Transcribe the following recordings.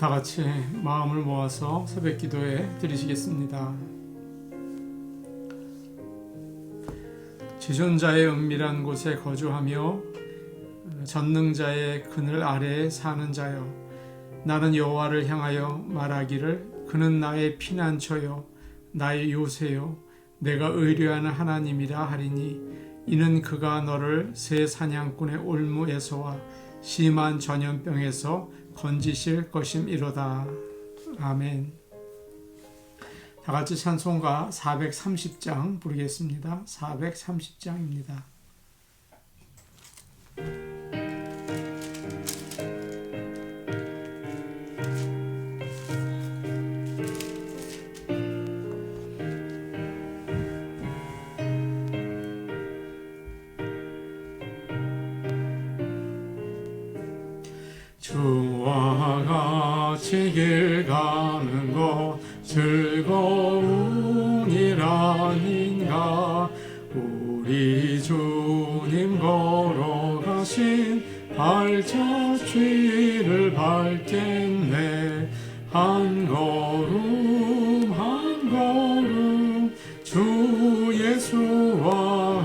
다 같이 마음을 모아서 새벽 기도에 드리시겠습니다. 지존자의 은밀한 곳에 거주하며 전능자의 그늘 아래에 사는 자여, 나는 여호와를 향하여 말하기를 그는 나의 피난처요 나의 요새요 내가 의뢰하는 하나님이라 하리니, 이는 그가 너를 새 사냥꾼의 올무에서와 심한 전염병에서 건지실 것임이로다. 아멘. 다 같이 찬송가 430장 부르겠습니다. 430장입니다. 주와 같이 길 가는 것 즐거운이라닌가. 우리 주님 걸어가신 발자취를 밟겠네. 한 걸음 한 걸음 주 예수와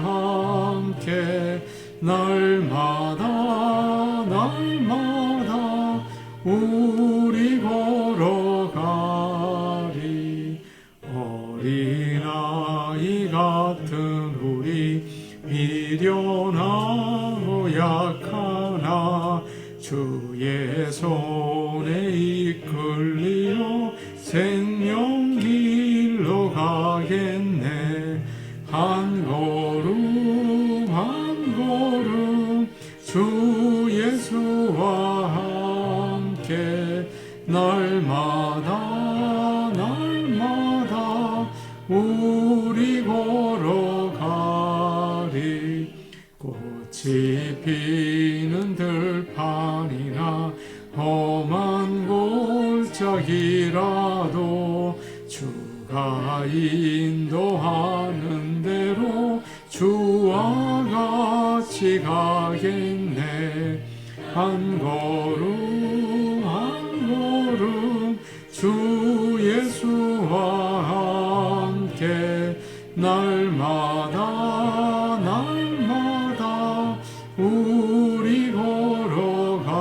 함께 날마다 우리 걸어가리. 어린아이 같은 우리 미련하고 약하나 주의 손에 이끌리어 생명길로 가겠네. 한 걸음 한 걸음 주 예수와 날마다 우리 걸어가리. 꽃이 피는 들판이나 험한 골짜기라도 주가 인도하는 대로 주와 같이 가겠네. 한 걸음 한 걸음 주 예수와 함께 날마다 우리 걸어가리.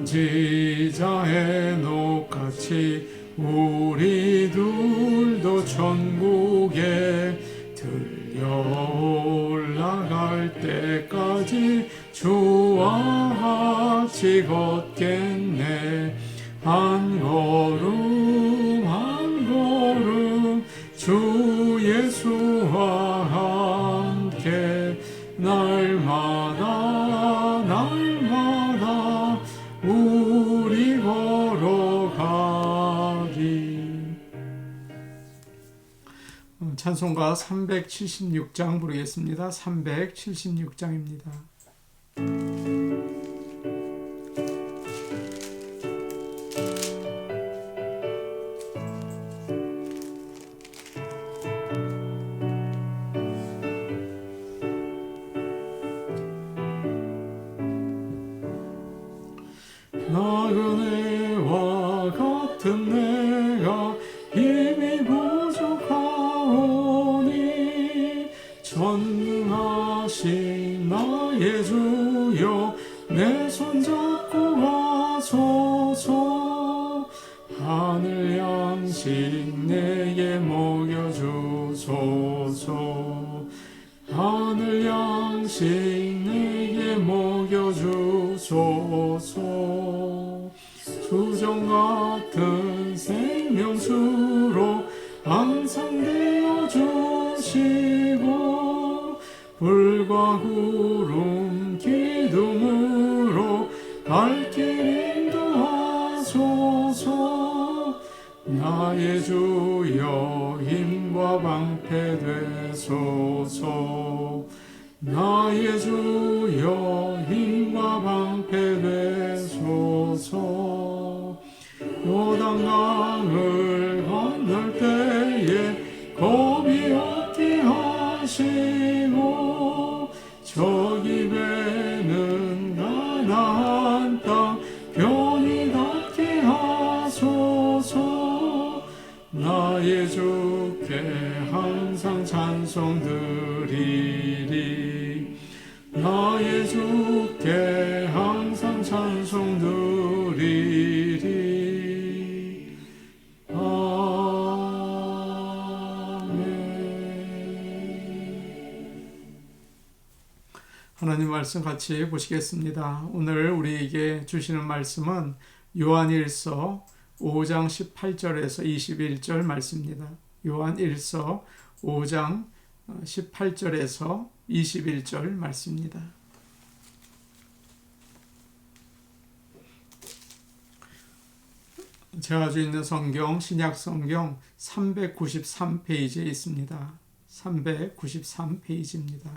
지자의 녹같이 우리들도 천국에 들려 올라갈 때까지 주와 같이 걷겠네. 한 걸음 한 걸음 주 예수와 함께 날마다 우리 걸어가리. 찬송가 376장 부르겠습니다. 376장입니다. 나그네와 같은 내가 힘이 부족하오니 전능하신 나의 주여 내 손 잡고 가소서. 하늘 양식 내게 먹여주소서. 하늘 양식 내게 먹여주소서. 수정 같은 생명수로 항상 되어주시고, 불과 구름 기둥으로 갈 길 인도하소서. 나의 주여 힘과 방패 되소서. 나의 주여 힘과 방패 되소서. 요단강을 건널 때에 겁이 없게 하시고, 저기 배는 가나안 땅 나의 주께 항상 찬송 드리리. 하나님 말씀 같이 보시겠습니다. 오늘 우리에게 주시는 말씀은 요한일서 5장 18절에서 21절 말씀입니다. 요한일서 5장 18절에서 21절 말씀입니다. 제가 가지고 있는 성경, 신약성경 393페이지에 있습니다. 393페이지입니다.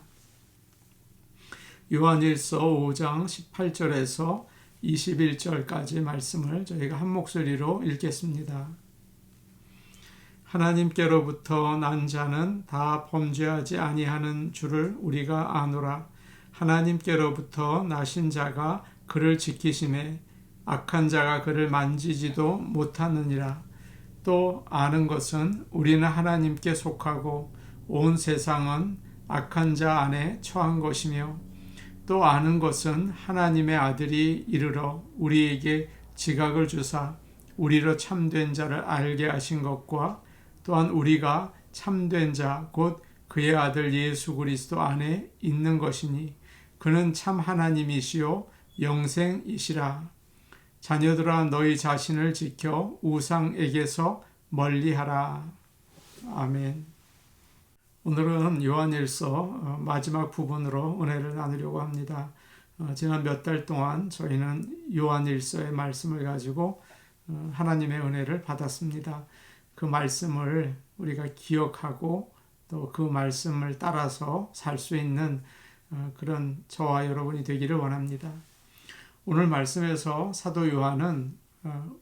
요한일서 5장 18절에서 21절까지 말씀을 저희가 한 목소리로 읽겠습니다. 하나님께로부터 난 자는 다 범죄하지 아니하는 줄을 우리가 아노라. 하나님께로부터 나신 자가 그를 지키심에 악한 자가 그를 만지지도 못하느니라. 또 아는 것은 우리는 하나님께 속하고 온 세상은 악한 자 안에 처한 것이며, 또 아는 것은 하나님의 아들이 이르러 우리에게 지각을 주사 우리로 참된 자를 알게 하신 것과, 또한 우리가 참된 자 곧 그의 아들 예수 그리스도 안에 있는 것이니 그는 참 하나님이시요 영생이시라. 자녀들아, 너희 자신을 지켜 우상에게서 멀리하라. 아멘. 오늘은 요한일서 마지막 부분으로 은혜를 나누려고 합니다. 지난 몇 달 동안 저희는 요한일서의 말씀을 가지고 하나님의 은혜를 받았습니다. 그 말씀을 우리가 기억하고 또 그 말씀을 따라서 살 수 있는 그런 저와 여러분이 되기를 원합니다. 오늘 말씀에서 사도 요한은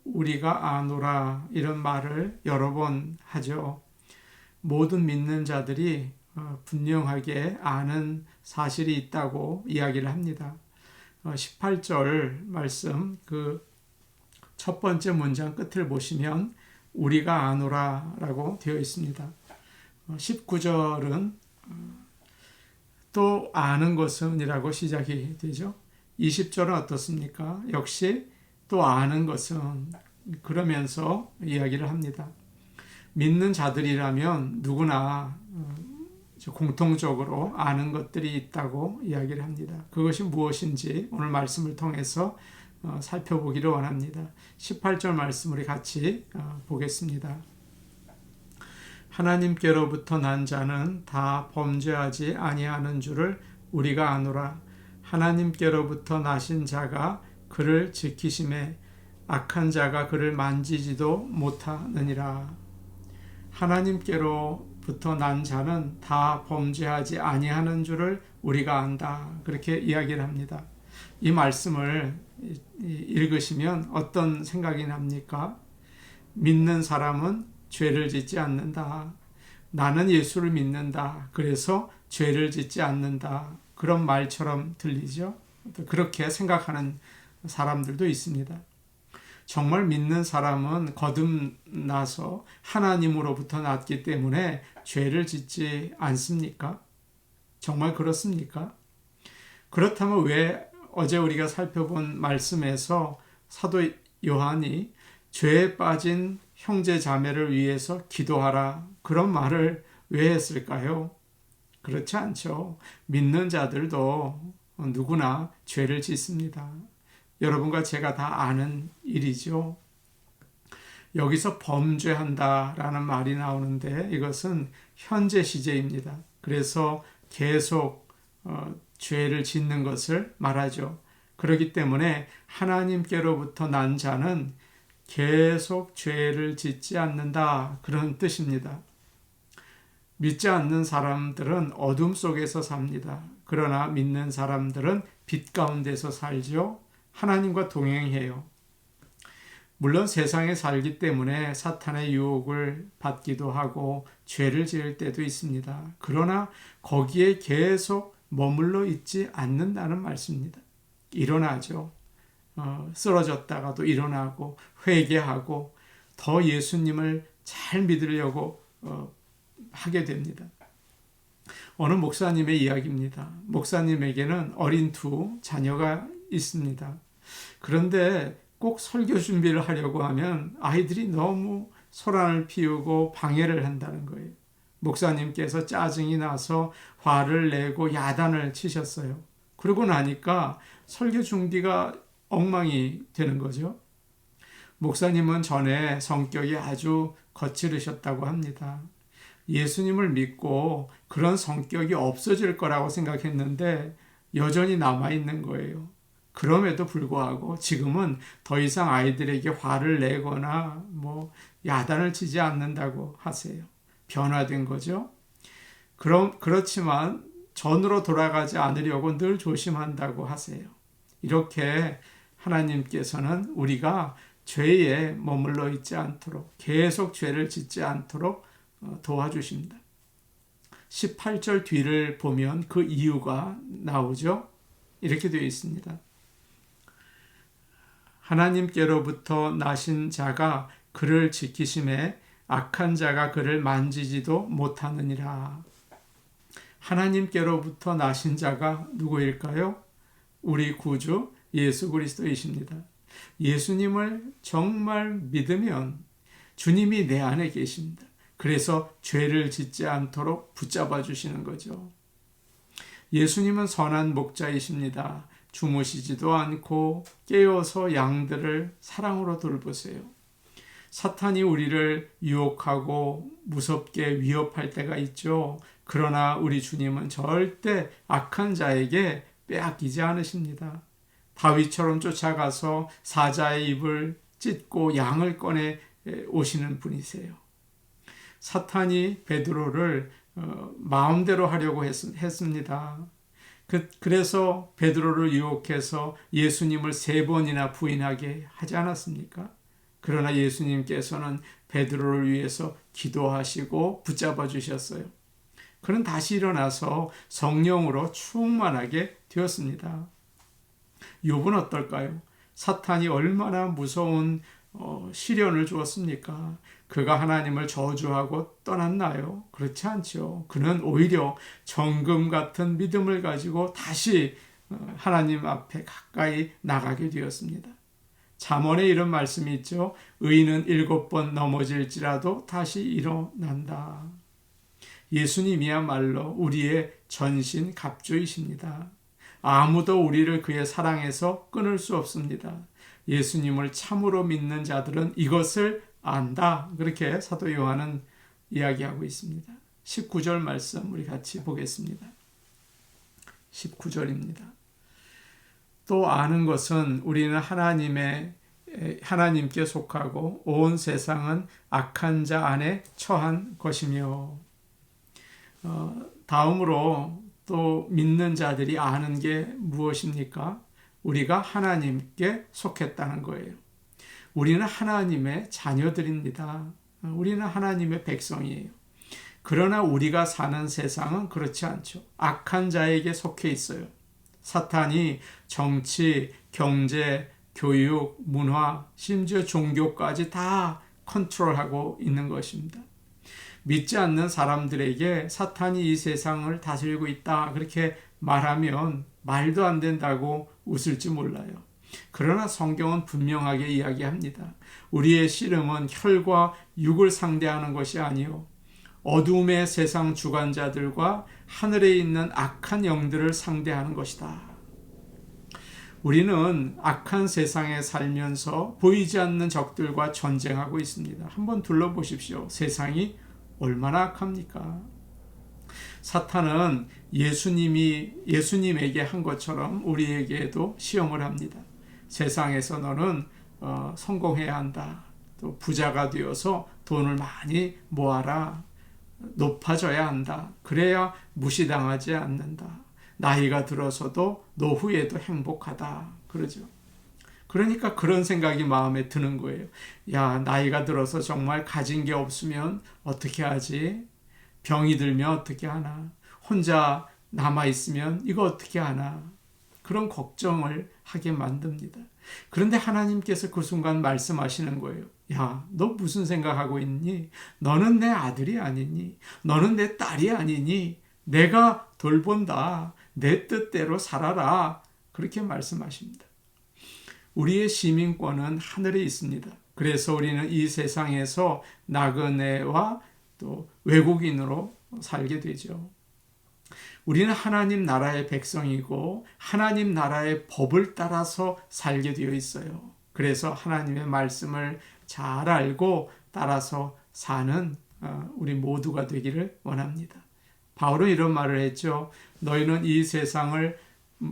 우리가 아노라 이런 말을 여러 번 하죠. 모든 믿는 자들이 분명하게 아는 사실이 있다고 이야기를 합니다. 18절 말씀 그 첫 번째 문장 끝을 보시면 우리가 아노라 라고 되어 있습니다. 19절은 또 아는 것은 이라고 시작이 되죠. 20절은 어떻습니까? 역시 또 아는 것은 그러면서 이야기를 합니다. 믿는 자들이라면 누구나 공통적으로 아는 것들이 있다고 이야기를 합니다. 그것이 무엇인지 오늘 말씀을 통해서 살펴보기를 원합니다. 18절 말씀 우리 같이 보겠습니다. 하나님께로부터 난 자는 다 범죄하지 아니하는 줄을 우리가 아노라. 하나님께로부터 나신 자가 그를 지키심에 악한 자가 그를 만지지도 못하느니라. 하나님께로부터 난 자는 다 범죄하지 아니하는 줄을 우리가 안다. 그렇게 이야기를 합니다. 이 말씀을 읽으시면 어떤 생각이 납니까? 믿는 사람은 죄를 짓지 않는다. 나는 예수를 믿는다. 그래서 죄를 짓지 않는다. 그런 말처럼 들리죠? 그렇게 생각하는 사람들도 있습니다. 정말 믿는 사람은 거듭나서 하나님으로부터 났기 때문에 죄를 짓지 않습니까? 정말 그렇습니까? 그렇다면 왜 어제 우리가 살펴본 말씀에서 사도 요한이 죄에 빠진 형제 자매를 위해서 기도하라 그런 말을 왜 했을까요? 그렇지 않죠. 믿는 자들도 누구나 죄를 짓습니다. 여러분과 제가 다 아는 일이죠. 여기서 범죄한다라는 말이 나오는데 이것은 현재 시제입니다. 그래서 계속 죄를 짓는 것을 말하죠. 그렇기 때문에 하나님께로부터 난 자는 계속 죄를 짓지 않는다 그런 뜻입니다. 믿지 않는 사람들은 어둠 속에서 삽니다. 그러나 믿는 사람들은 빛 가운데서 살죠. 하나님과 동행해요. 물론 세상에 살기 때문에 사탄의 유혹을 받기도 하고 죄를 지을 때도 있습니다. 그러나 거기에 계속 머물러 있지 않는다는 말씀입니다. 일어나죠. 쓰러졌다가도 일어나고 회개하고 더 예수님을 잘 믿으려고 하게 됩니다. 어느 목사님의 이야기입니다. 목사님에게는 어린 두 자녀가 있습니다. 그런데 꼭 설교 준비를 하려고 하면 아이들이 너무 소란을 피우고 방해를 한다는 거예요. 목사님께서 짜증이 나서 화를 내고 야단을 치셨어요. 그러고 나니까 설교 준비가 엉망이 되는 거죠. 목사님은 전에 성격이 아주 거칠으셨다고 합니다. 예수님을 믿고 그런 성격이 없어질 거라고 생각했는데 여전히 남아있는 거예요. 그럼에도 불구하고 지금은 더 이상 아이들에게 화를 내거나 야단을 치지 않는다고 하세요. 변화된 거죠. 그렇지만 전으로 돌아가지 않으려고 늘 조심한다고 하세요. 이렇게 하나님께서는 우리가 죄에 머물러 있지 않도록 계속 죄를 짓지 않도록 도와주십니다. 18절 뒤를 보면 그 이유가 나오죠. 이렇게 되어 있습니다. 하나님께로부터 나신 자가 그를 지키심에 악한 자가 그를 만지지도 못하느니라. 하나님께로부터 나신 자가 누구일까요? 우리 구주 예수 그리스도이십니다. 예수님을 정말 믿으면 주님이 내 안에 계십니다. 그래서 죄를 짓지 않도록 붙잡아 주시는 거죠. 예수님은 선한 목자이십니다. 주무시지도 않고 깨어서 양들을 사랑으로 돌보세요. 사탄이 우리를 유혹하고 무섭게 위협할 때가 있죠. 그러나 우리 주님은 절대 악한 자에게 빼앗기지 않으십니다. 다윗처럼 쫓아가서 사자의 입을 찢고 양을 꺼내 오시는 분이세요. 사탄이 베드로를 마음대로 하려고 했습니다. 그래서 베드로를 유혹해서 예수님을 3번이나 부인하게 하지 않았습니까? 그러나 예수님께서는 베드로를 위해서 기도하시고 붙잡아 주셨어요. 그는 다시 일어나서 성령으로 충만하게 되었습니다. 욥은 어떨까요? 사탄이 얼마나 무서운 시련을 주었습니까? 그가 하나님을 저주하고 떠났나요? 그렇지 않죠. 그는 오히려 정금 같은 믿음을 가지고 다시 하나님 앞에 가까이 나가게 되었습니다. 잠언에 이런 말씀이 있죠. 의인은 7번 넘어질지라도 다시 일어난다. 예수님이야말로 우리의 전신 갑주이십니다. 아무도 우리를 그의 사랑에서 끊을 수 없습니다. 예수님을 참으로 믿는 자들은 이것을 안다. 그렇게 사도 요한은 이야기하고 있습니다. 19절 말씀 우리 같이 보겠습니다. 19절입니다. 또 아는 것은 우리는 하나님께 속하고 온 세상은 악한 자 안에 처한 것이며, 다음으로 또 믿는 자들이 아는 게 무엇입니까? 우리가 하나님께 속했다는 거예요. 우리는 하나님의 자녀들입니다. 우리는 하나님의 백성이에요. 그러나 우리가 사는 세상은 그렇지 않죠. 악한 자에게 속해 있어요. 사탄이 정치, 경제, 교육, 문화, 심지어 종교까지 다 컨트롤하고 있는 것입니다. 믿지 않는 사람들에게 사탄이 이 세상을 다스리고 있다 그렇게 말하면 말도 안 된다고 웃을지 몰라요. 그러나 성경은 분명하게 이야기합니다. 우리의 씨름은 혈과 육을 상대하는 것이 아니요 어둠의 세상 주관자들과 하늘에 있는 악한 영들을 상대하는 것이다. 우리는 악한 세상에 살면서 보이지 않는 적들과 전쟁하고 있습니다. 한번 둘러보십시오. 세상이 얼마나 악합니까? 사탄은 예수님에게 한 것처럼 우리에게도 시험을 합니다. 세상에서 너는 성공해야 한다. 또 부자가 되어서 돈을 많이 모아라. 높아져야 한다. 그래야 무시당하지 않는다. 나이가 들어서도 노후에도 행복하다. 그러죠. 그러니까 그런 생각이 마음에 드는 거예요. 야, 나이가 들어서 정말 가진 게 없으면 어떻게 하지? 병이 들면 어떻게 하나? 혼자 남아있으면 이거 어떻게 하나? 그런 걱정을 하게 만듭니다. 그런데 하나님께서 그 순간 말씀하시는 거예요. 야, 너 무슨 생각하고 있니? 너는 내 아들이 아니니? 너는 내 딸이 아니니? 내가 돌본다. 내 뜻대로 살아라. 그렇게 말씀하십니다. 우리의 시민권은 하늘에 있습니다. 그래서 우리는 이 세상에서 나그네와 또 외국인으로 살게 되죠. 우리는 하나님 나라의 백성이고 하나님 나라의 법을 따라서 살게 되어 있어요. 그래서 하나님의 말씀을 잘 알고 따라서 사는 우리 모두가 되기를 원합니다. 바울은 이런 말을 했죠. 너희는 이 세상을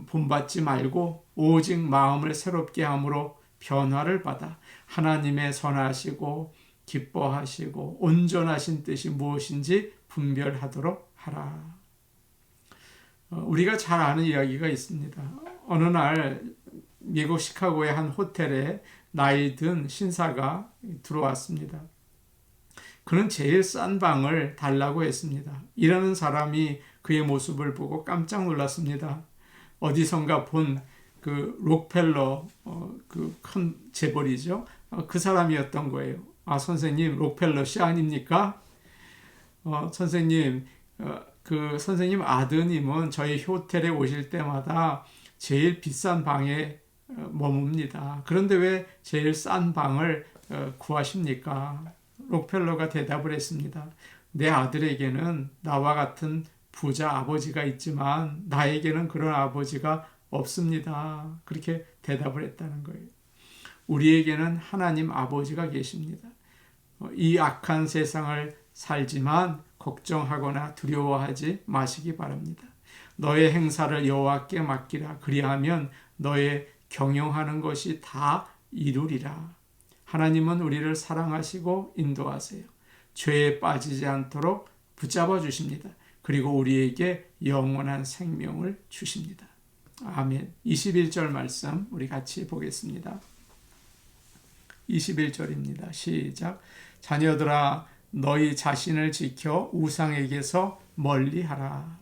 본받지 말고 오직 마음을 새롭게 함으로 변화를 받아 하나님의 선하시고 기뻐하시고 온전하신 뜻이 무엇인지 분별하도록 하라. 우리가 잘 아는 이야기가 있습니다. 어느 날 미국 시카고의 한 호텔에 나이 든 신사가 들어왔습니다. 그는 제일 싼 방을 달라고 했습니다. 일하는 사람이 그의 모습을 보고 깜짝 놀랐습니다. 어디선가 본 그 록펠러 그 큰 재벌이죠. 그 사람이었던 거예요. 선생님 록펠러 씨 아닙니까? 선생님 그 선생님 아드님은 저희 호텔에 오실 때마다 제일 비싼 방에 머뭅니다. 그런데 왜 제일 싼 방을 구하십니까? 록펠러가 대답을 했습니다. 내 아들에게는 나와 같은 부자 아버지가 있지만 나에게는 그런 아버지가 없습니다. 그렇게 대답을 했다는 거예요. 우리에게는 하나님 아버지가 계십니다. 이 악한 세상을 살지만 걱정하거나 두려워하지 마시기 바랍니다. 너의 행사를 여호와께 맡기라. 그리하면 너의 경영하는 것이 다 이루리라. 하나님은 우리를 사랑하시고 인도하세요. 죄에 빠지지 않도록 붙잡아 주십니다. 그리고 우리에게 영원한 생명을 주십니다. 아멘. 21절 말씀 우리 같이 보겠습니다. 21절입니다. 시작. 자녀들아 너희 자신을 지켜 우상에게서 멀리하라.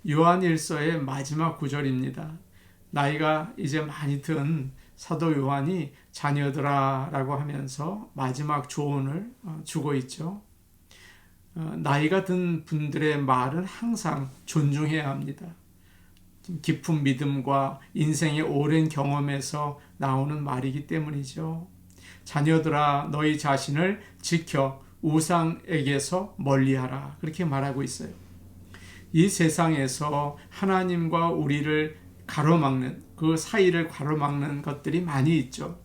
요한 1서의 마지막 구절입니다. 나이가 이제 많이 든 사도 요한이 자녀들아 라고 하면서 마지막 조언을 주고 있죠. 나이가 든 분들의 말은 항상 존중해야 합니다. 깊은 믿음과 인생의 오랜 경험에서 나오는 말이기 때문이죠. 자녀들아 너희 자신을 지켜 우상에게서 멀리하라. 그렇게 말하고 있어요. 이 세상에서 하나님과 우리를 가로막는 그 사이를 가로막는 것들이 많이 있죠.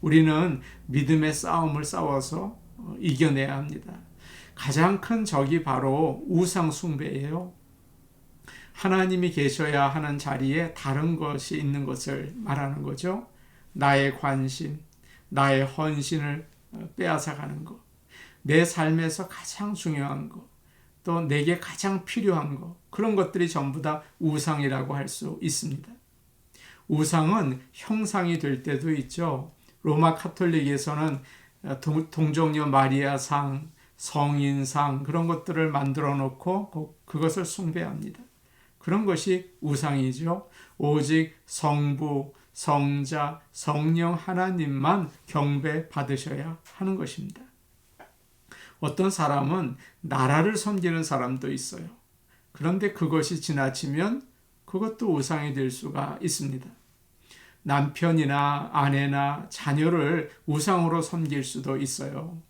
우리는 믿음의 싸움을 싸워서 이겨내야 합니다. 가장 큰 적이 바로 우상 숭배예요. 하나님이 계셔야 하는 자리에 다른 것이 있는 것을 말하는 거죠. 나의 관심, 나의 헌신을 빼앗아가는 것, 내 삶에서 가장 중요한 것, 또 내게 가장 필요한 것, 그런 것들이 전부 다 우상이라고 할 수 있습니다. 우상은 형상이 될 때도 있죠. 로마 카톨릭에서는 동정녀 마리아상, 성인상 그런 것들을 만들어 놓고 그것을 숭배합니다. 그런 것이 우상이죠. 오직 성부, 성자, 성령 하나님만 경배 받으셔야 하는 것입니다. 어떤 사람은 나라를 섬기는 사람도 있어요. 그런데 그것이 지나치면 그것도 우상이 될 수가 있습니다. 남편이나 아내나 자녀를 우상으로 섬길 수도 있어요.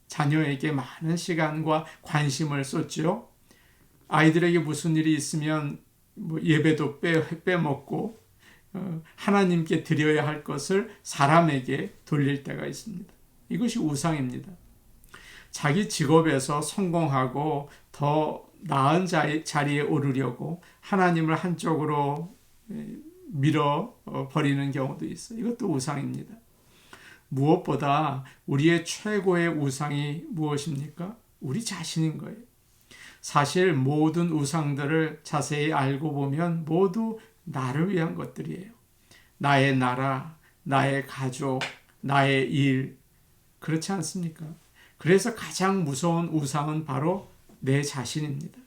자녀에게 많은 시간과 관심을 쏟죠. 아이들에게 무슨 일이 있으면 예배도 빼먹고 하나님께 드려야 할 것을 사람에게 돌릴 때가 있습니다. 이것이 우상입니다. 자기 직업에서 성공하고 더 나은 자리에 오르려고 하나님을 한쪽으로 밀어버리는 경우도 있어요. 이것도 우상입니다. 무엇보다 우리의 최고의 우상이 무엇입니까? 우리 자신인 거예요. 사실 모든 우상들을 자세히 알고 보면 모두 나를 위한 것들이에요. 나의 나라, 나의 가족, 나의 일, 그렇지 않습니까? 그래서 가장 무서운 우상은 바로 내 자신입니다.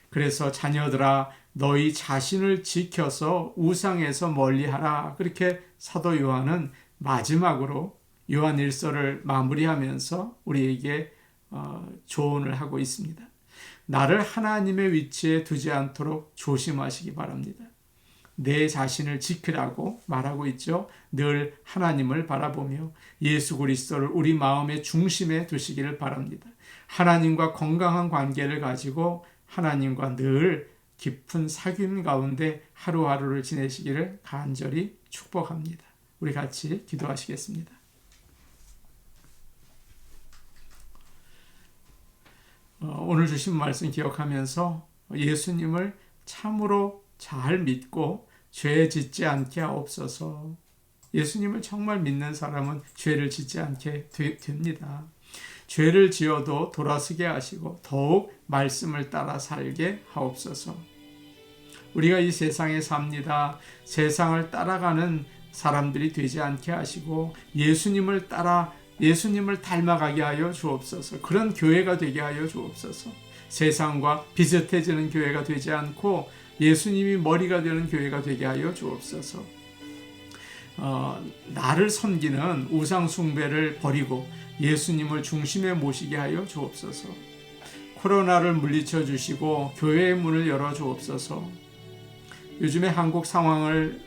그래서 자녀들아 너희 자신을 지켜서 우상에서 멀리하라. 그렇게 사도 요한은 마지막으로 요한 1서를 마무리하면서 우리에게 조언을 하고 있습니다. 나를 하나님의 위치에 두지 않도록 조심하시기 바랍니다. 내 자신을 지키라고 말하고 있죠. 늘 하나님을 바라보며 예수 그리스도를 우리 마음의 중심에 두시기를 바랍니다. 하나님과 건강한 관계를 가지고 하나님과 늘 깊은 사귐 가운데 하루하루를 지내시기를 간절히 축복합니다. 우리 같이 기도하시겠습니다. 오늘 주신 말씀 기억하면서 예수님을 참으로 잘 믿고 죄 짓지 않게 하옵소서. 예수님을 정말 믿는 사람은 죄를 짓지 않게 됩니다. 죄를 지어도 돌아서게 하시고 더욱 말씀을 따라 살게 하옵소서. 우리가 이 세상에 삽니다. 세상을 따라가는 사람들이 되지 않게 하시고 예수님을 닮아가게 하여 주옵소서. 그런 교회가 되게 하여 주옵소서. 세상과 비슷해지는 교회가 되지 않고 예수님이 머리가 되는 교회가 되게 하여 주옵소서. 나를 섬기는 우상 숭배를 버리고 예수님을 중심에 모시게 하여 주옵소서. 코로나를 물리쳐 주시고 교회의 문을 열어 주옵소서. 요즘에 한국 상황을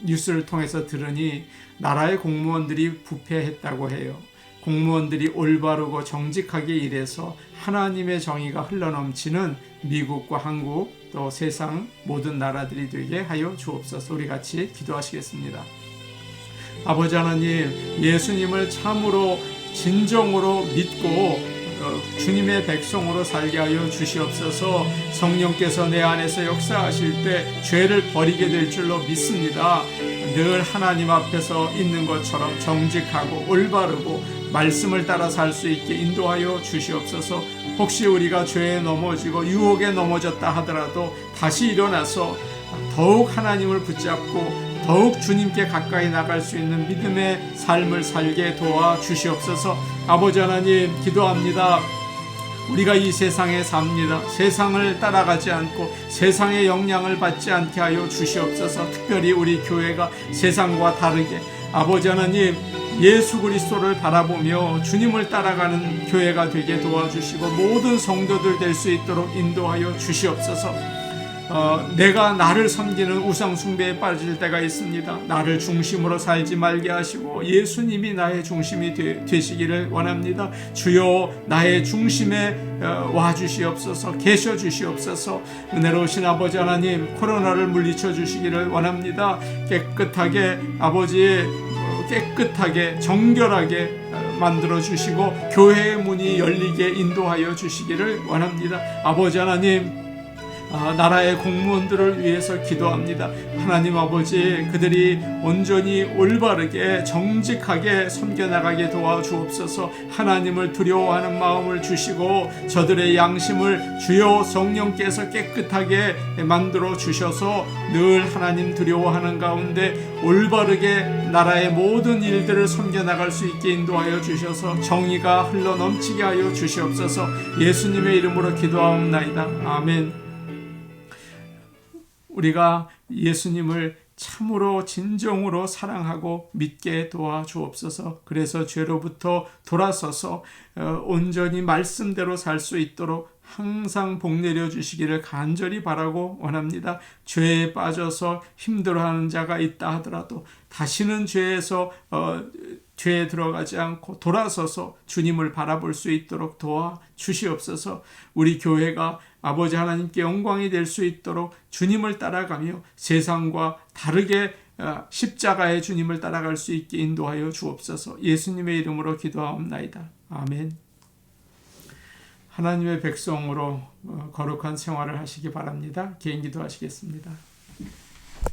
뉴스를 통해서 들으니 나라의 공무원들이 부패했다고 해요. 공무원들이 올바르고 정직하게 일해서 하나님의 정의가 흘러넘치는 미국과 한국 또 세상 모든 나라들이 되게 하여 주옵소서. 우리 같이 기도하시겠습니다. 아버지 하나님, 예수님을 참으로 진정으로 믿고 주님의 백성으로 살게 하여 주시옵소서. 성령께서 내 안에서 역사하실 때 죄를 버리게 될 줄로 믿습니다. 늘 하나님 앞에서 있는 것처럼 정직하고 올바르고 말씀을 따라 살 수 있게 인도하여 주시옵소서. 혹시 우리가 죄에 넘어지고 유혹에 넘어졌다 하더라도 다시 일어나서 더욱 하나님을 붙잡고 더욱 주님께 가까이 나갈 수 있는 믿음의 삶을 살게 도와주시옵소서. 아버지 하나님, 기도합니다. 우리가 이 세상에 삽니다. 세상을 따라가지 않고 세상의 영향을 받지 않게 하여 주시옵소서. 특별히 우리 교회가 세상과 다르게 아버지 하나님, 예수 그리스도를 바라보며 주님을 따라가는 교회가 되게 도와주시고 모든 성도들 될 수 있도록 인도하여 주시옵소서. 내가 나를 섬기는 우상 숭배에 빠질 때가 있습니다. 나를 중심으로 살지 말게 하시고 예수님이 나의 중심이 되시기를 원합니다. 주여 나의 중심에 와 주시옵소서. 계셔 주시옵소서. 은혜로우신 아버지 하나님, 코로나를 물리쳐 주시기를 원합니다. 깨끗하게 정결하게 만들어 주시고 교회의 문이 열리게 인도하여 주시기를 원합니다. 아버지 하나님, 나라의 공무원들을 위해서 기도합니다. 하나님 아버지, 그들이 온전히 올바르게 정직하게 섬겨나가게 도와주옵소서. 하나님을 두려워하는 마음을 주시고 저들의 양심을 주여 성령께서 깨끗하게 만들어 주셔서 늘 하나님 두려워하는 가운데 올바르게 나라의 모든 일들을 섬겨나갈 수 있게 인도하여 주셔서 정의가 흘러넘치게 하여 주시옵소서. 예수님의 이름으로 기도하옵나이다. 아멘. 우리가 예수님을 참으로 진정으로 사랑하고 믿게 도와주옵소서. 그래서 죄로부터 돌아서서 온전히 말씀대로 살 수 있도록 항상 복 내려주시기를 간절히 바라고 원합니다. 죄에 빠져서 힘들어하는 자가 있다 하더라도 다시는 죄에 들어가지 않고 돌아서서 주님을 바라볼 수 있도록 도와주시옵소서. 우리 교회가 아버지 하나님께 영광이 될 수 있도록 주님을 따라가며 세상과 다르게 십자가의 주님을 따라갈 수 있게 인도하여 주옵소서. 예수님의 이름으로 기도하옵나이다. 아멘. 하나님의 백성으로 거룩한 생활을 하시기 바랍니다. 개인 기도하시겠습니다.